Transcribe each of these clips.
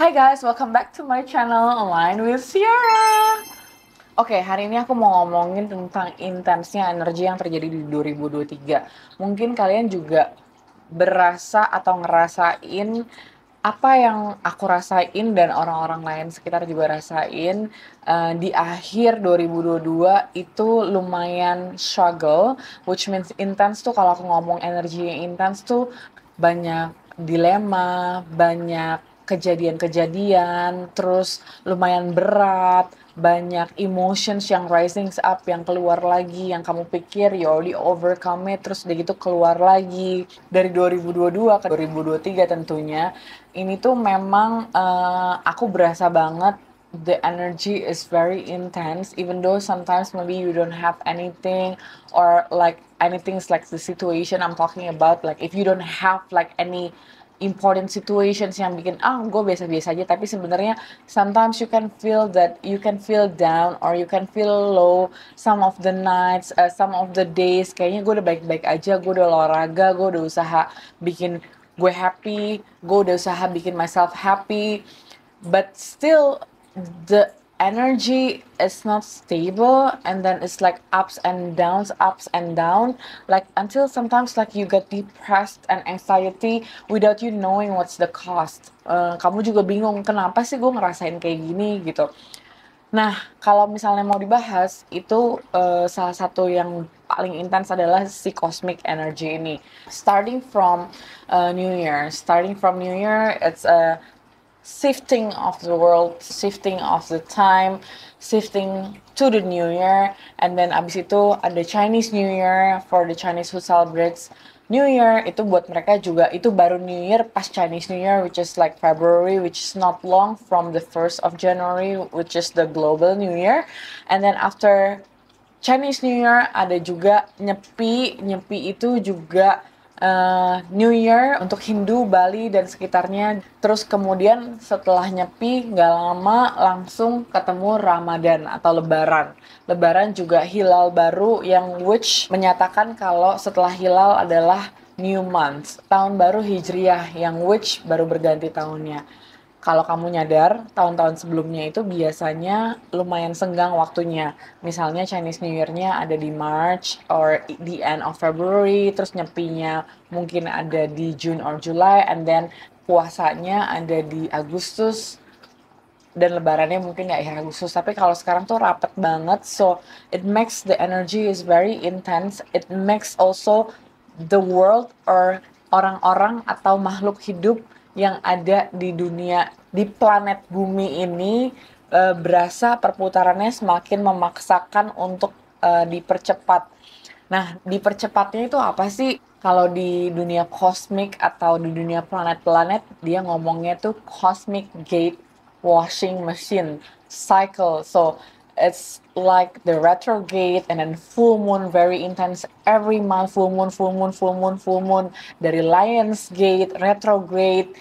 Hi guys, welcome back to my channel Align with Sierra. Oke, hari ini aku mau ngomongin tentang intensnya energi yang terjadi di 2023. Mungkin kalian juga berasa atau ngerasain apa yang aku rasain dan orang-orang lain sekitar juga rasain di akhir 2022 itu lumayan struggle, which means intense tuh kalau aku ngomong energi yang intense tuh banyak dilema, banyak kejadian-kejadian, terus lumayan berat, banyak emotions yang rising up, yang keluar lagi, yang kamu pikir you already overcome it, terus udah gitu keluar lagi. Dari 2022 ke 2023 tentunya, ini tuh memang aku berasa banget the energy is very intense, even though sometimes maybe you don't have anything, or like anything's like the situation I'm talking about, like if you don't have like any important situations yang bikin gue biasa-biasa aja, tapi sebenarnya sometimes you can feel that you can feel down or you can feel low some of the nights, some of the days kayaknya gue udah baik-baik aja, gue udah olahraga, gue udah usaha bikin gue happy, gue udah usaha bikin myself happy, but still the energy is not stable, and then it's like ups and down, like until sometimes like you get depressed and anxiety without you knowing what's the cost. Kamu juga bingung kenapa sih gue ngerasain kayak gini gitu. Nah, kalau misalnya mau dibahas, itu salah satu yang paling intens adalah si cosmic energy ini. Starting from New Year, it's a shifting of the world, shifting of the time, shifting to the New Year, and then abis itu ada Chinese New Year for the Chinese who celebrates New Year. Itu buat mereka juga itu baru New Year pas Chinese New Year, which is like February, which is not long from the 1st of January, which is the global New Year. And then after Chinese New Year ada juga Nyepi. Nyepi itu juga New Year untuk Hindu, Bali, dan sekitarnya. Terus kemudian setelah Nyepi, nggak lama langsung ketemu Ramadan atau Lebaran. Lebaran juga hilal baru yang which menyatakan kalau setelah hilal adalah New Month, tahun baru Hijriah yang which baru berganti tahunnya. Kalau kamu nyadar, tahun-tahun sebelumnya itu biasanya lumayan senggang waktunya. Misalnya Chinese New Year-nya ada di March or the end of February, terus nyepinya mungkin ada di June or July, and then puasanya ada di Agustus, dan lebarannya mungkin di akhir Agustus. Tapi kalau sekarang tuh rapet banget, so it makes the energy is very intense. It makes also the world or orang-orang atau makhluk hidup yang ada di dunia, di planet bumi ini berasa perputarannya semakin memaksakan untuk dipercepat. Nah, dipercepatnya itu apa sih? Kalau di dunia kosmik atau di dunia planet-planet, dia ngomongnya tuh cosmic gate washing machine cycle. So it's like the retrograde and then full moon, very intense every month, full moon, full moon, full moon, full moon, dari Lions Gate, retrograde,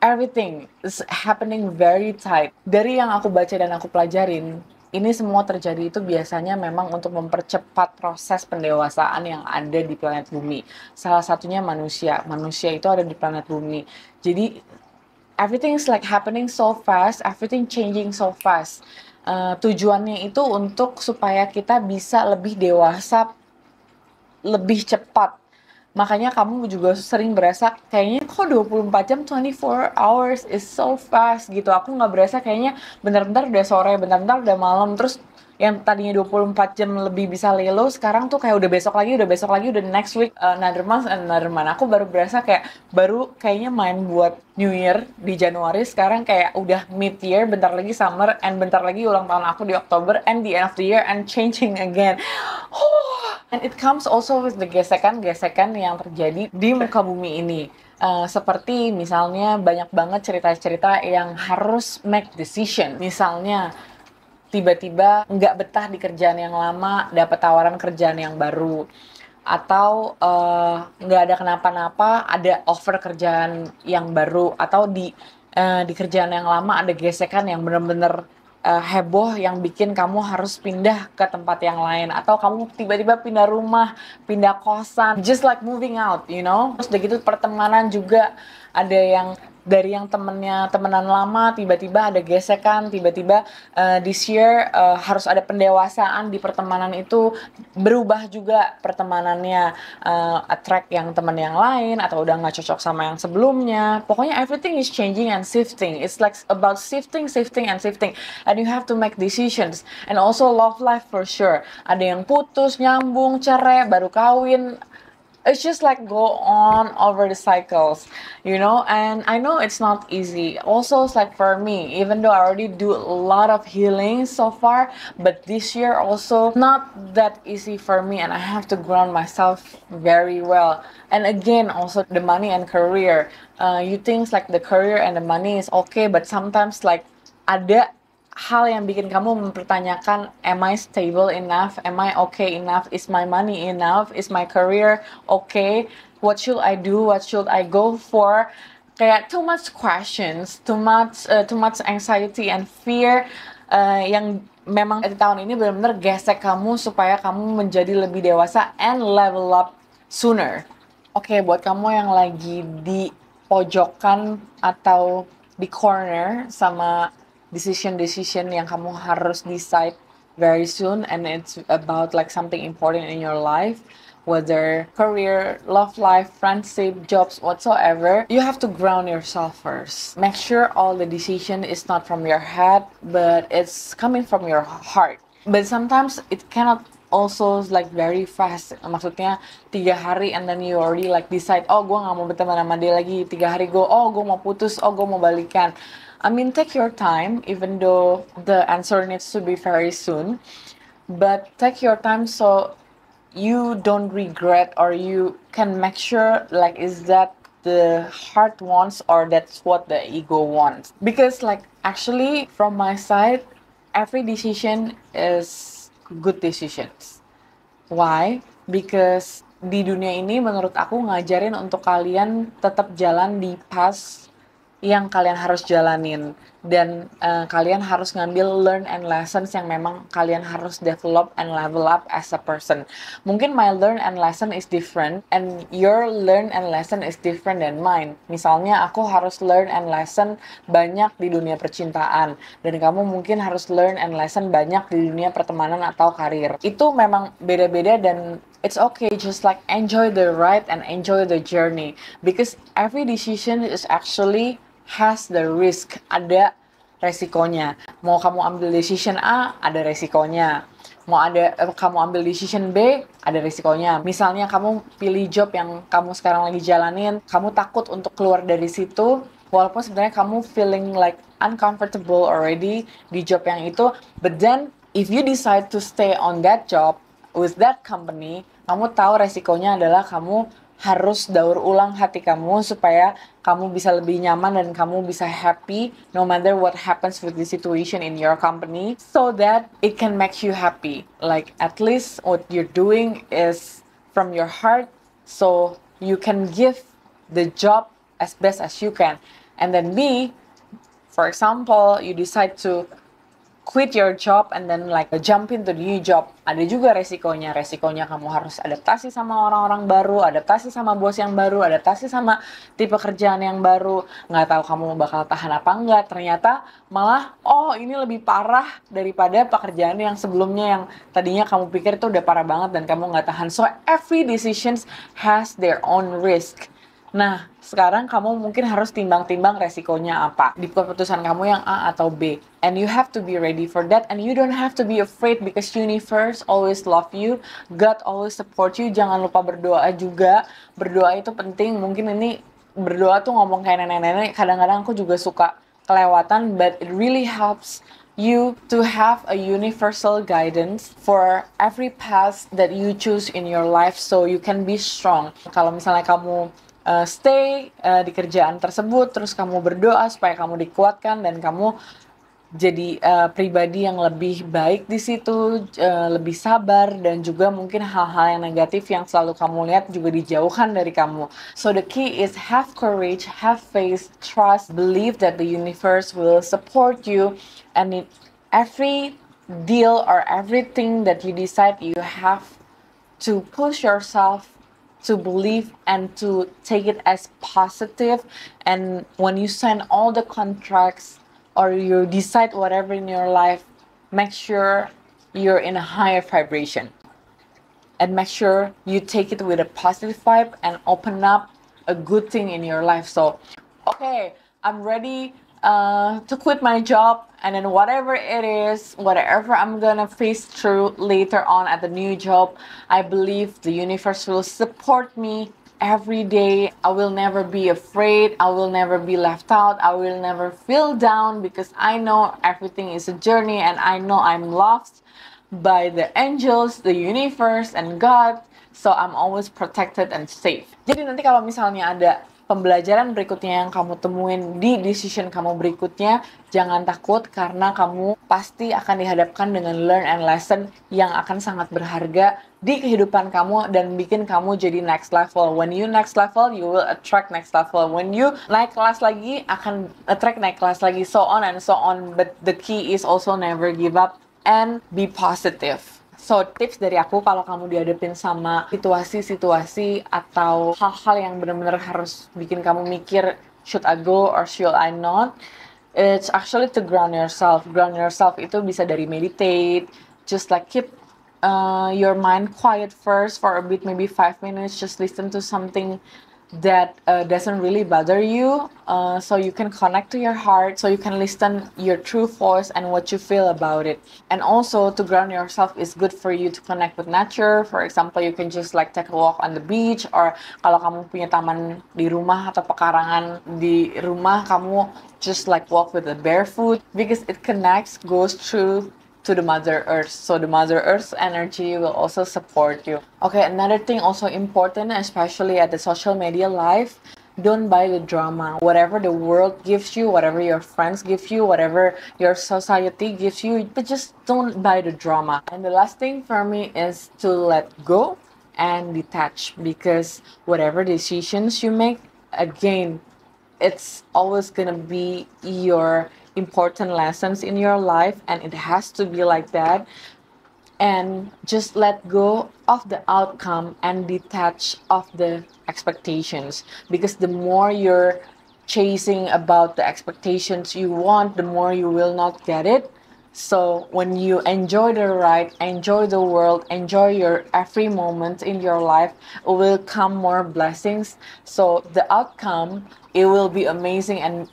everything is happening very tight. Dari yang aku baca dan aku pelajarin, ini semua terjadi itu biasanya memang untuk mempercepat proses pendewasaan yang ada di planet bumi. Salah satunya manusia. Manusia itu ada di planet bumi. Jadi everything is like happening so fast, everything changing so fast. Tujuannya itu untuk supaya kita bisa lebih dewasa, lebih cepat. Makanya kamu juga sering berasa kayaknya kok 24 jam, 24 hours is so fast gitu. Aku nggak berasa kayaknya bentar-bentar udah sore, bentar-bentar udah malam. Terus yang tadinya 24 jam lebih bisa lelo, sekarang tuh kayak udah besok lagi, udah next week, another month, another month. Aku baru berasa kayak baru kayaknya main buat New Year di Januari, sekarang kayak udah mid year, bentar lagi summer, and bentar lagi ulang tahun aku di Oktober, and the end of the year, and changing again. And it comes also with the gesekan-gesekan yang terjadi di muka bumi ini. Seperti misalnya banyak banget cerita-cerita yang harus make decision. Misalnya tiba-tiba nggak betah di kerjaan yang lama, dapat tawaran kerjaan yang baru. Atau nggak ada kenapa-napa, ada offer kerjaan yang baru. Atau di kerjaan yang lama ada gesekan yang bener-bener heboh yang bikin kamu harus pindah ke tempat yang lain, atau kamu tiba-tiba pindah rumah, pindah kosan, just like moving out, you know. Terus udah gitu pertemanan juga ada yang dari yang temenan lama tiba-tiba ada gesekan, tiba-tiba this year harus ada pendewasaan di pertemanan itu, berubah juga pertemanannya, attract yang teman yang lain atau udah nggak cocok sama yang sebelumnya. Pokoknya everything is changing and shifting. It's like about shifting and you have to make decisions. And also love life for sure. Ada yang putus, nyambung, cerai, baru kawin. It's just like go on over the cycles, and I know it's not easy. Also, it's like for me, even though I already do a lot of healing so far, but this year also not that easy for me, and I have to ground myself very well. And again, also the money and career. You think like the career and the money is okay, but sometimes like ada hal yang bikin kamu mempertanyakan, am I stable enough? Am I okay enough? Is my money enough? Is my career okay? What should I do? What should I go for? Kayak too much questions, too much anxiety and fear yang memang di tahun ini benar-benar gesek kamu supaya kamu menjadi lebih dewasa and level up sooner. Oke, buat kamu yang lagi di pojokan atau di corner sama decision yang kamu harus decide very soon, and it's about like something important in your life, whether career, love life, friendship, jobs, whatsoever, you have to ground yourself first. Make sure all the decision is not from your head, but it's coming from your heart. But sometimes it cannot also like very fast. Maksudnya 3 hari and then you already like decide, oh gue gak mau berteman sama dia lagi. 3 hari oh gue mau putus, oh gue mau balikan. I mean, take your time, even though the answer needs to be very soon. But take your time so you don't regret, or you can make sure like, is that the heart wants or that's what the ego wants? Because like actually from my side, every decision is good decisions. Why? Because di dunia ini menurut aku ngajarin untuk kalian tetap jalan di path yang kalian harus jalanin, dan kalian harus ngambil learn and lessons yang memang kalian harus develop and level up as a person. Mungkin my learn and lesson is different and your learn and lesson is different than mine. Misalnya aku harus learn and lesson banyak di dunia percintaan, dan kamu mungkin harus learn and lesson banyak di dunia pertemanan atau karir. Itu memang beda-beda, dan it's okay, just like enjoy the ride and enjoy the journey, because every decision is actually has the risk, ada resikonya. Mau kamu ambil decision A, ada resikonya. Kamu ambil decision B, ada resikonya. Misalnya kamu pilih job yang kamu sekarang lagi jalanin, kamu takut untuk keluar dari situ, walaupun sebenarnya kamu feeling like uncomfortable already di job yang itu, but then if you decide to stay on that job with that company, kamu tahu resikonya adalah kamu harus daur ulang hati kamu supaya kamu bisa lebih nyaman dan kamu bisa happy no matter what happens with the situation in your company, so that it can make you happy. Like at least what you're doing is from your heart, so you can give the job as best as you can. And then B, for example, you decide to quit your job and then like jump into the new job. Ada juga resikonya kamu harus adaptasi sama orang-orang baru, adaptasi sama bos yang baru, adaptasi sama tipe kerjaan yang baru. Nggak tahu kamu bakal tahan apa enggak. Ternyata malah, oh ini lebih parah daripada pekerjaan yang sebelumnya yang tadinya kamu pikir itu udah parah banget dan kamu nggak tahan. So every decision has their own risk. Nah, sekarang kamu mungkin harus timbang-timbang resikonya apa di keputusan kamu yang A atau B. And you have to be ready for that, and you don't have to be afraid because universe always love you, God always support you. Jangan lupa berdoa juga. Berdoa itu penting. Mungkin ini berdoa tuh ngomong kayak nenek-nenek, kadang-kadang aku juga suka kelewatan, but it really helps you to have a universal guidance for every path that you choose in your life, so you can be strong. Kalau misalnya kamu stay di kerjaan tersebut, terus kamu berdoa supaya kamu dikuatkan dan kamu jadi pribadi yang lebih baik di situ, lebih sabar, dan juga mungkin hal-hal yang negatif yang selalu kamu lihat juga dijauhkan dari kamu. So the key is have courage, have faith, trust, believe that the universe will support you, and in every deal or everything that you decide, you have to push yourself to believe and to take it as positive. And when you sign all the contracts or you decide whatever in your life, make sure you're in a higher vibration, and make sure you take it with a positive vibe and open up a good thing in your life. So, okay, I'm ready to quit my job, and then whatever it is, whatever I'm gonna face through later on at the new job, I believe the universe will support me every day. I will never be afraid. I will never be left out. I will never feel down because I know everything is a journey and I know I'm loved by the angels, the universe, and God. So I'm always protected and safe. Jadi nanti kalau misalnya ada pembelajaran berikutnya yang kamu temuin di decision kamu berikutnya, jangan takut karena kamu pasti akan dihadapkan dengan learn and lesson yang akan sangat berharga di kehidupan kamu dan bikin kamu jadi next level. When you next level, you will attract next level. When you naik kelas lagi, akan attract naik kelas lagi, so on and so on. But the key is also never give up and be positive. So, tips dari aku kalau kamu dihadapin sama situasi-situasi atau hal-hal yang benar-benar harus bikin kamu mikir, should I go or should I not? It's actually to ground yourself. Ground yourself itu bisa dari meditate, just like keep your mind quiet first for a bit, maybe 5 minutes, just listen to something that doesn't really bother you, so you can connect to your heart, so you can listen your true voice and what you feel about it. And also to ground yourself is good for you to connect with nature. For example, you can just like take a walk on the beach, or kalau kamu punya taman di rumah atau pekarangan di rumah, kamu just like walk with a barefoot, because it connects, goes through to the Mother Earth. So the Mother Earth's energy will also support you. Okay, another thing also important, especially at the social media life, don't buy the drama. Whatever the world gives you, whatever your friends give you, whatever your society gives you, but just don't buy the drama. And the last thing for me is to let go and detach, because whatever decisions you make, again, it's always gonna be your important lessons in your life, and it has to be like that. And just let go of the outcome and detach of the expectations, because the more you're chasing about the expectations you want, the more you will not get it. So when you enjoy the ride, enjoy the world, enjoy your every moment in your life, it will come more blessings. So the outcome, it will be amazing, and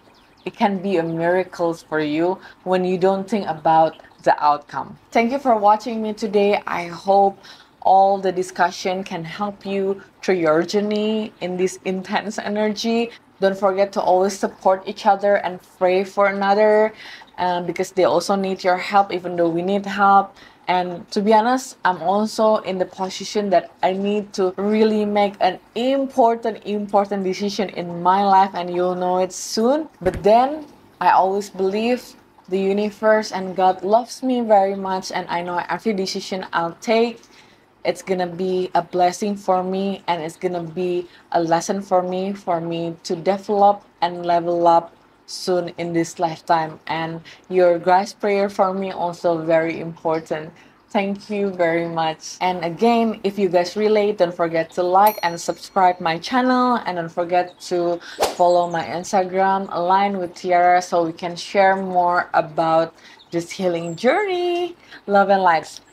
it can be a miracle for you when you don't think about the outcome. Thank you for watching me today. I hope all the discussion can help you through your journey in this intense energy. Don't forget to always support each other and pray for another, because they also need your help, even though we need help. And to be honest, I'm also in the position that I need to really make an important decision in my life, and you'll know it soon. But then I always believe the universe and God loves me very much, and I know every decision I'll take, it's gonna be a blessing for me, and it's gonna be a lesson for me to develop and level up soon in this lifetime. And your guys' prayer for me also very important. Thank you very much. And again, if you guys relate, don't forget to like and subscribe my channel, and don't forget to follow my Instagram, Align with Tiara, so we can share more about this healing journey. Love and light.